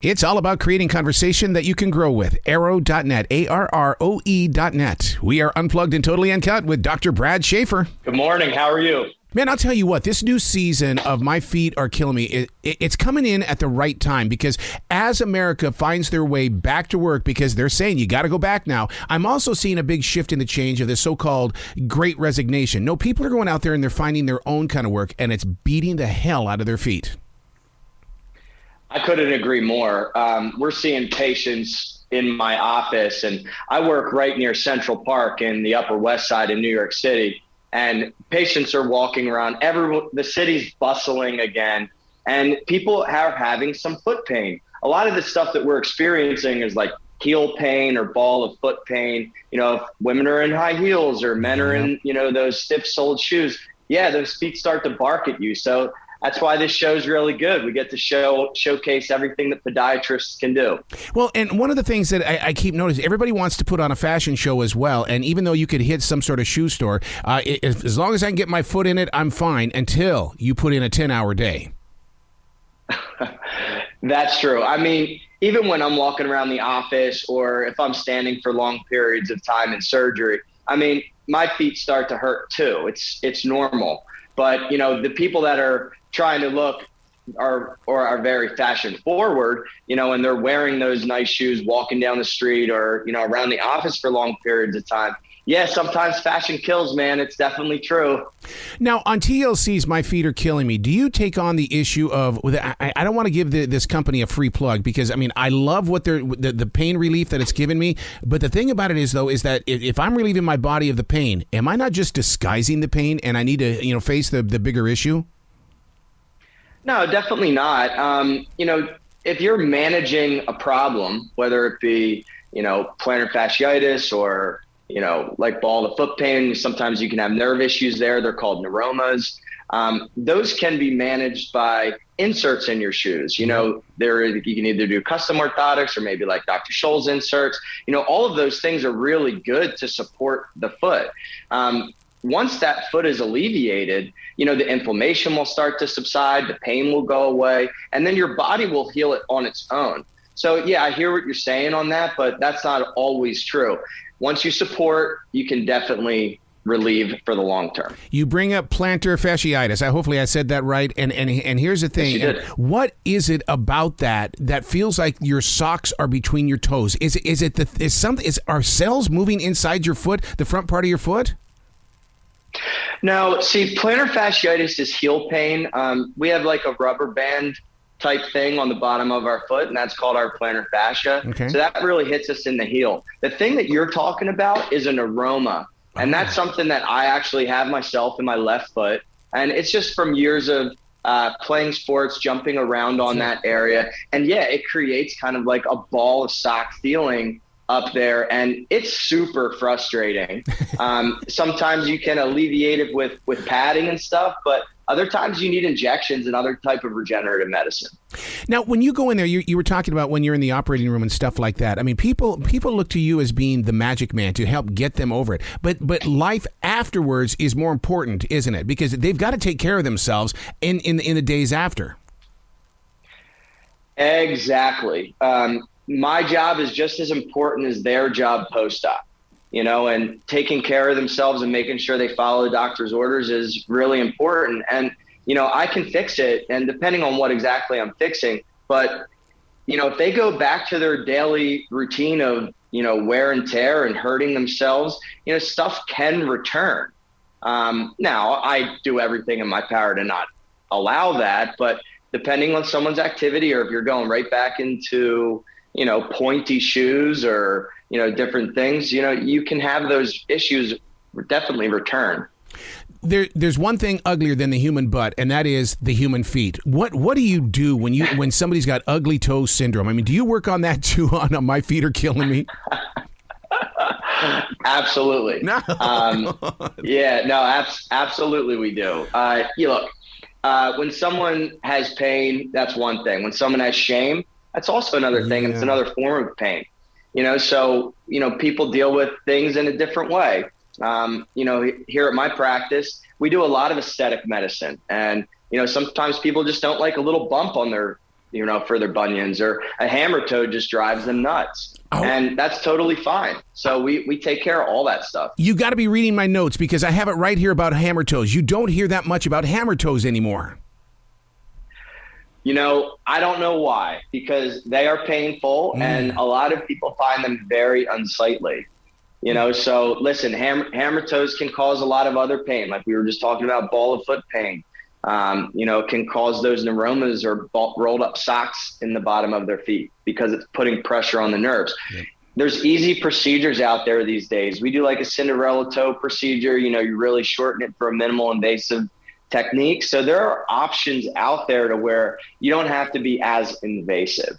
It's all about creating conversation that you can grow with. Arrow.net, ARROE.net. We are unplugged and totally uncut with Dr. Brad Schaeffer. Good morning. How are you? Man, I'll tell you what, this new season of My Feet Are Killing Me, it's coming in at the right time because as America finds their way back to work, because they're saying you got to go back now, I'm also seeing a big shift in the change of this so-called Great Resignation. No, people are going out there and they're finding their own kind of work, and it's beating the hell out of their feet. I couldn't agree more. We're seeing patients in my office, and I work right near Central Park in the Upper West Side in New York City. And patients are walking around. The city's bustling again, and people are having some foot pain. A lot of the stuff that we're experiencing is like heel pain or ball of foot pain. You know, if women are in high heels or men are in, those stiff-soled shoes, those feet start to bark at you. So that's why this show's really good. We get to showcase everything that podiatrists can do. Well, and one of the things that I keep noticing, everybody wants to put on a fashion show as well. And even though you could hit some sort of shoe store, as long as I can get my foot in it, I'm fine until you put in a 10-hour day. That's true. I mean, even when I'm walking around the office or if I'm standing for long periods of time in surgery, I mean, my feet start to hurt too. It's normal. But, the people that are trying to look are very fashion forward, and they're wearing those nice shoes, walking down the street or, around the office for long periods of time. Yeah, sometimes fashion kills, man. It's definitely true. Now, on TLC's My Feet Are Killing Me, do you take on the issue of, I don't want to give this company a free plug because, I mean, I love what the pain relief that it's given me. But the thing about it is, though, is that if I'm relieving my body of the pain, am I not just disguising the pain and I need to, face the bigger issue? No, definitely not. If you're managing a problem, whether it be, plantar fasciitis or, like ball of foot pain, sometimes you can have nerve issues there. They're called neuromas. Those can be managed by inserts in your shoes. You can either do custom orthotics or maybe like Dr. Scholl's inserts. All of those things are really good to support the foot. Once that foot is alleviated, the inflammation will start to subside, the pain will go away, and then your body will heal it on its own. So, yeah, I hear what you're saying on that, but that's not always true. Once you support, you can definitely relieve for the long term. You bring up plantar fasciitis. Hopefully I said that right. And here's the thing. Yes, you did. What is it about that feels like your socks are between your toes? Are cells moving inside your foot, the front part of your foot? No, see, plantar fasciitis is heel pain. We have like a rubber band type thing on the bottom of our foot, and that's called our plantar fascia. Okay. So that really hits us in the heel. The thing that you're talking about is a neuroma, and that's something that I actually have myself in my left foot, and it's just from years of playing sports, jumping around on that area, and it creates kind of like a ball of sock feeling up there, and it's super frustrating. Sometimes you can alleviate it with padding and stuff, but other times you need injections and other type of regenerative medicine. Now, when you go in there, you were talking about when you're in the operating room and stuff like that. I mean, people look to you as being the magic man to help get them over it. But life afterwards is more important, isn't it? Because they've got to take care of themselves in the days after. Exactly. My job is just as important as their job post-op, and taking care of themselves and making sure they follow the doctor's orders is really important. And, I can fix it, and depending on what exactly I'm fixing, but, if they go back to their daily routine of, wear and tear and hurting themselves, stuff can return. Now, I do everything in my power to not allow that, but depending on someone's activity, or if you're going right back into pointy shoes or, different things, you can have those issues definitely return. There's one thing uglier than the human butt, and that is the human feet. What do you do when somebody's got ugly toe syndrome? I mean, do you work on that too on My Feet Are Killing Me? Absolutely. No. Absolutely we do. Look, when someone has pain, that's one thing. When someone has shame, that's also another thing, and it's another form of pain. So people deal with things in a different way. Here at my practice, we do a lot of aesthetic medicine, and sometimes people just don't like a little bump on their for their bunions, or a hammer toe just drives them nuts. Oh. And that's totally fine. So we take care of all that stuff. You got to be reading my notes because I have it right here about hammer toes. You don't hear that much about hammer toes anymore. I don't know why, because they are painful and a lot of people find them very unsightly. So listen, hammer toes can cause a lot of other pain. Like we were just talking about ball of foot pain. It can cause those neuromas or rolled up socks in the bottom of their feet because it's putting pressure on the nerves. Yep. There's easy procedures out there these days. We do like a Cinderella toe procedure. You really shorten it for a minimal invasive technique. So there are options out there to where you don't have to be as invasive.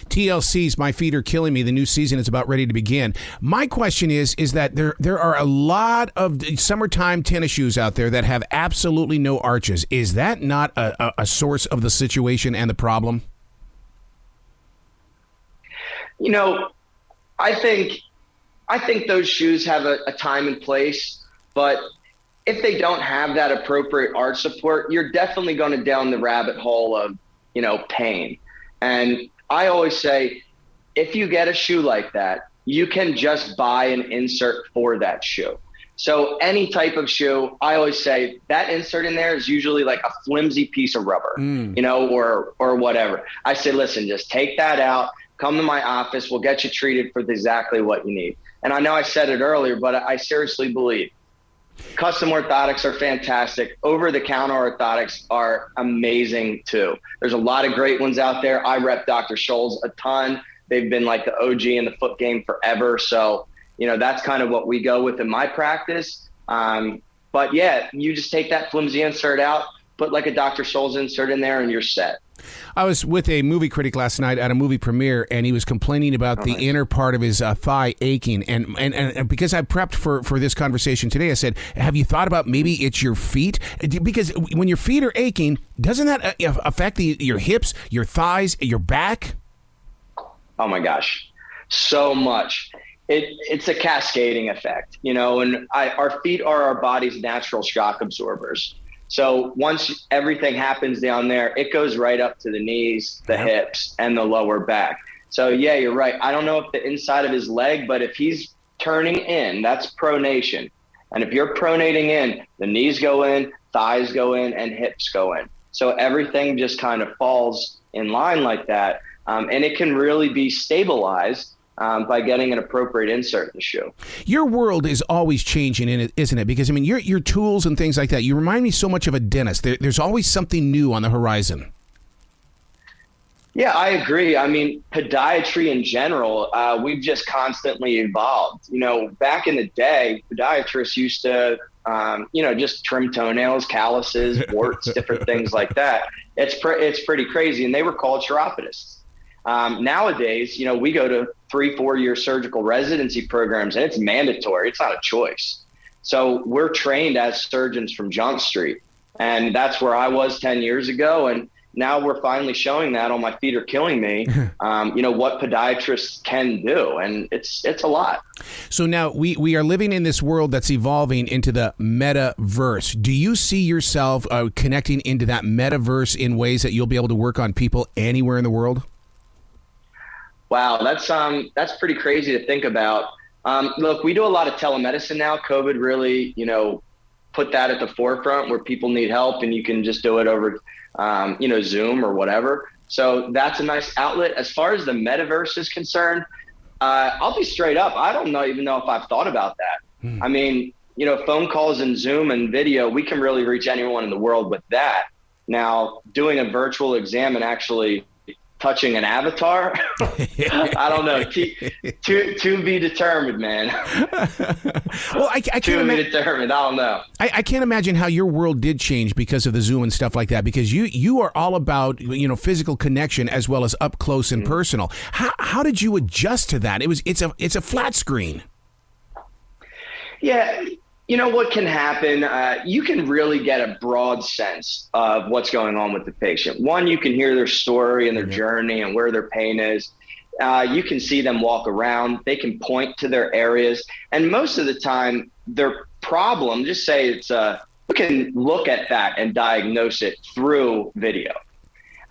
TLC's My Feet Are Killing Me. The new season is about ready to begin. My question is that there are a lot of summertime tennis shoes out there that have absolutely no arches. Is that not a source of the situation and the problem? I think those shoes have a time and place, but if they don't have that appropriate arch support, you're definitely going to down the rabbit hole of, pain. And I always say, if you get a shoe like that, you can just buy an insert for that shoe. So any type of shoe, I always say that insert in there is usually like a flimsy piece of rubber, or whatever. I say, listen, just take that out, come to my office, we'll get you treated for exactly what you need. And I know I said it earlier, but I seriously believe custom orthotics are fantastic. Over-the-counter orthotics are amazing too. There's a lot of great ones out there. I rep Dr. Scholl's a ton. They've been like the OG in the foot game forever. So, that's kind of what we go with in my practice. But yeah, you just take that flimsy insert out, put like a Dr. Scholl's insert in there, and you're set. I was with a movie critic last night at a movie premiere, and he was complaining about the inner part of his thigh aching. And because I prepped for this conversation today, I said, have you thought about maybe it's your feet? Because when your feet are aching, doesn't that affect your hips, your thighs, your back? Oh, my gosh. So much. It's a cascading effect, and our feet are our body's natural shock absorbers. So once everything happens down there, it goes right up to the knees, the hips, and the lower back. So yeah, you're right. I don't know if the inside of his leg, but if he's turning in, that's pronation. And if you're pronating in, the knees go in, thighs go in, and hips go in. So everything just kind of falls in line like that. And it can really be stabilized by getting an appropriate insert in the shoe. Your world is always changing, isn't it? Because, your tools and things like that, you remind me so much of a dentist. There's always something new on the horizon. Yeah, I agree. Podiatry in general, we've just constantly evolved. Back in the day, podiatrists used to, just trim toenails, calluses, warts, different things like that. It's pretty crazy. And they were called chiropodists. Nowadays, we go to 3-4 year surgical residency programs, and it's mandatory. It's not a choice. So we're trained as surgeons from Jump Street, and that's where I was 10 years ago. And now we're finally showing that on My Feet Are Killing Me, what podiatrists can do. And it's a lot. So now we are living in this world that's evolving into the metaverse. Do you see yourself connecting into that metaverse in ways that you'll be able to work on people anywhere in the world? Wow, that's pretty crazy to think about. Look, we do a lot of telemedicine now. COVID really, put that at the forefront where people need help, and you can just do it over, Zoom or whatever. So that's a nice outlet. As far as the metaverse is concerned, I'll be straight up. I don't even know if I've thought about that. Phone calls and Zoom and video, we can really reach anyone in the world with that. Now, doing a virtual exam and actually touching an avatar, I don't know. To be determined, man. Well, I can't to be determined. I don't know. I can't imagine how your world did change because of the Zoom and stuff like that. Because you are all about physical connection as well as up close and personal. How did you adjust to that? It's a flat screen. Yeah. What can happen, you can really get a broad sense of what's going on with the patient. One, you can hear their story and their journey and where their pain is. You can see them walk around. They can point to their areas. And most of the time, their problem, just say we can look at that and diagnose it through video.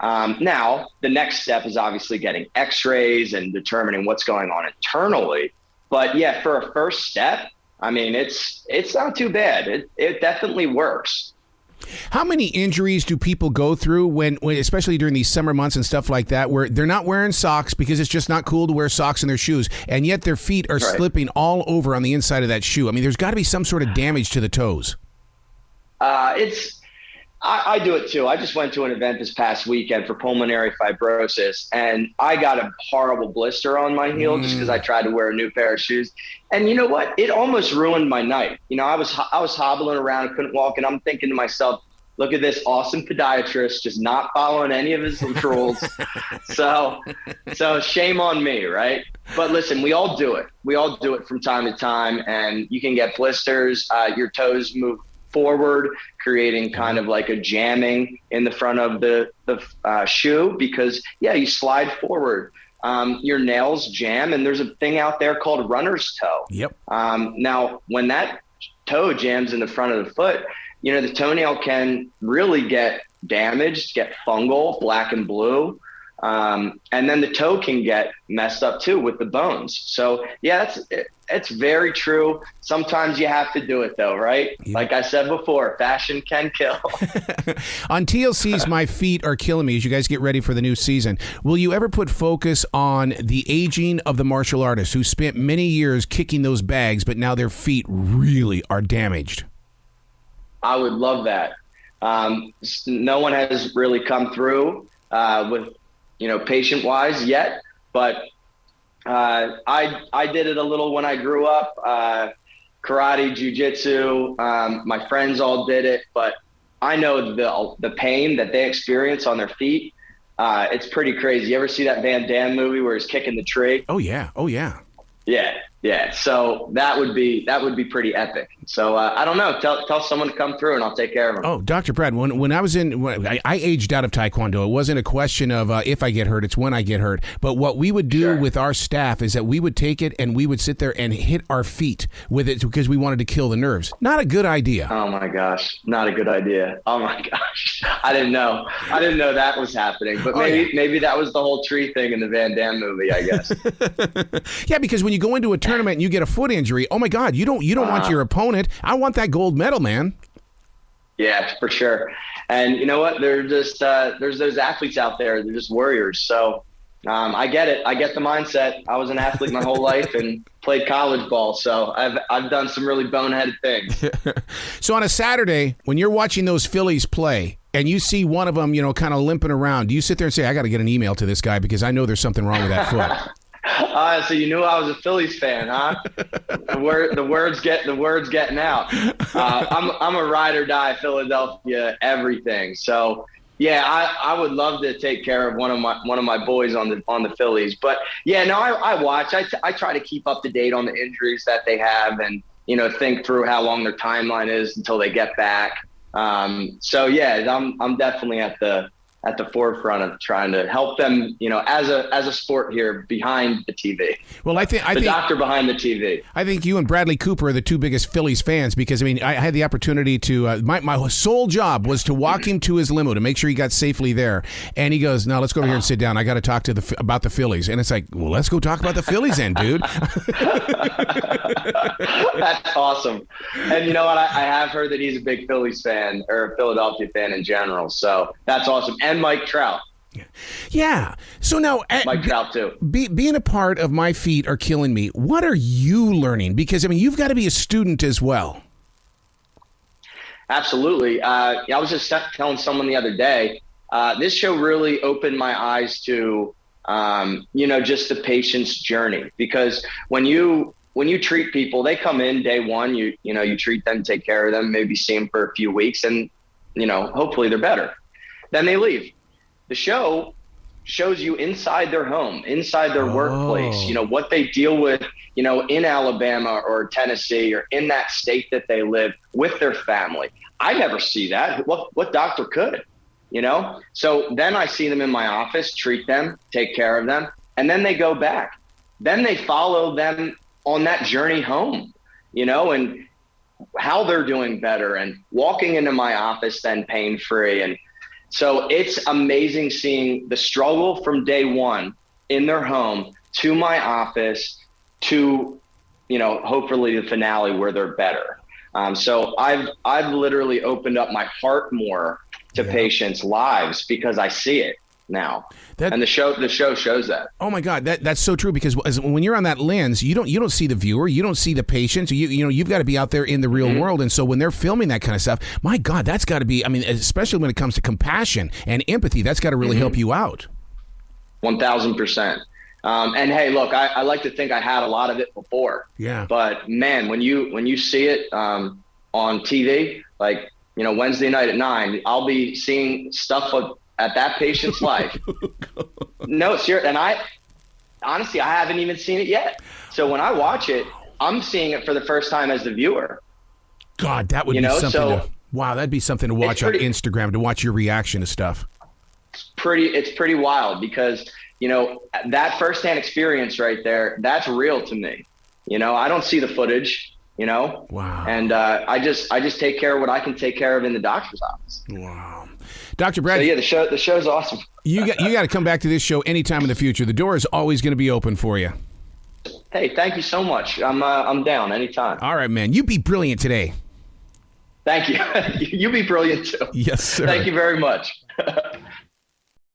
Now, the next step is obviously getting x-rays and determining what's going on internally. But yeah, for a first step, I mean, it's not too bad. It definitely works. How many injuries do people go through when, especially during these summer months and stuff like that, where they're not wearing socks because it's just not cool to wear socks in their shoes, and yet their feet are slipping all over on the inside of that shoe? I mean, there's got to be some sort of damage to the toes. I do it too. I just went to an event this past weekend for pulmonary fibrosis, and I got a horrible blister on my heel just because I tried to wear a new pair of shoes. And you know what? It almost ruined my night. You know, I was hobbling around, couldn't walk, and I'm thinking to myself, look at this awesome podiatrist just not following any of his rules. So shame on me, right? But listen, we all do it. We all do it from time to time, and you can get blisters. Your toes move forward, creating kind of like a jamming in the front of the shoe because, yeah, you slide forward. Your nails jam, and there's a thing out there called runner's toe. Yep. Now, when that toe jams in the front of the foot, you know, the toenail can really get damaged, get fungal, black and blue. And then the toe can get messed up too with the bones. So yeah, it's very true. Sometimes you have to do it though, right? Yeah. Like I said before, fashion can kill. On TLC's My Feet Are Killing Me, as you guys get ready for the new season, will you ever put focus on the aging of the martial artists who spent many years kicking those bags, but now their feet really are damaged? I would love that. No one has really come through with, you know, patient-wise yet, but I did it a little when I grew up. Karate, jiu-jitsu, my friends all did it, but I know the pain that they experience on their feet. It's pretty crazy. You ever see that Van Damme movie where he's kicking the tree? Oh yeah. Yeah. So that would be pretty epic. So I don't know. Tell someone to come through and I'll take care of them. Oh, Dr. Brad, when I aged out of Taekwondo, it wasn't a question of if I get hurt, it's when I get hurt. But what we would do with our staff is that we would take it and we would sit there and hit our feet with it because we wanted to kill the nerves. Not a good idea. Oh my gosh. Not a good idea. Oh my gosh. I didn't know that was happening, but maybe that was the whole tree thing in the Van Damme movie, I guess. Yeah, because when you go into a tournament and you get a foot injury, oh my God, you don't want your opponent. I want that gold medal, man. Yeah, for sure. And you know what? They're just there's those athletes out there. They're just warriors. So I get it. I get the mindset. I was an athlete my whole life and played college ball. So I've done some really boneheaded things. So on a Saturday, when you're watching those Phillies play and you see one of them, you know, kind of limping around, do you sit there and say, I got to get an email to this guy because I know there's something wrong with that foot? So you knew I was a Phillies fan, huh? The words getting out. I'm a ride or die Philadelphia everything. So yeah, I would love to take care of one of my boys on the Phillies. But yeah, no, I watch. I try to keep up to date on the injuries that they have, and you know, think through how long their timeline is until they get back. So yeah, I'm definitely at the forefront of trying to help them, you know, as a sport here behind the TV. Well, I think the doctor behind the TV. I think you and Bradley Cooper are the two biggest Phillies fans because, I mean, I had the opportunity to, my sole job was to walk him to his limo to make sure he got safely there. And he goes, no, let's go over here and sit down. I got to talk to about the Phillies. And it's like, well, let's go talk about the Phillies then, dude. That's awesome. And you know what? I have heard that he's a big Phillies fan, or a Philadelphia fan in general. So that's awesome. And Mike Trout. Yeah. So now, Mike Trout too. Being a part of My Feet Are Killing Me, what are you learning? Because, I mean, you've got to be a student as well. Absolutely. I was just telling someone the other day, this show really opened my eyes to, you know, just the patient's journey. Because when you treat people, they come in day one, you treat them, take care of them, maybe see them for a few weeks, and, you know, hopefully they're better. Then they leave. The show shows you inside their home, inside their workplace, you know, what they deal with, you know, in Alabama or Tennessee or in that state that they live with their family. I never see that. What doctor could, you know? So then I see them in my office, treat them, take care of them, and then they go back. Then they follow them on that journey home, you know, and how they're doing better and walking into my office then pain-free. And So it's amazing seeing the struggle from day one in their home to my office to, hopefully the finale where they're better. So I've literally opened up my heart more to patients' lives because I see it now. And the show shows that. Oh my God, that's so true, because when you're on that lens, you don't see the viewer, you don't see the patient. You've got to be out there in the real world, and so when they're filming that kind of stuff, my God, that's got to be. I mean, especially when it comes to compassion and empathy, that's got to really help you out. 1,000%. And hey, look, I like to think I had a lot of it before. Yeah. But man, when you see it on TV, like Wednesday night at 9, I'll be seeing stuff at that patient's life. No, seriously. And I haven't even seen it yet. So when I watch it, I'm seeing it for the first time as the viewer. God, that would be something wow, that'd be something to watch on Instagram, to watch your reaction to stuff. It's pretty wild because, that firsthand experience right there, that's real to me. I don't see the footage, Wow. And I just take care of what I can take care of in the doctor's office. Wow. Dr. Brad. So yeah, the show's awesome. You got to come back to this show anytime in the future. The door is always going to be open for you. Hey, thank you so much. I'm down anytime. All right, man. You be brilliant today. Thank you. You be brilliant too. Yes, sir. Thank you very much.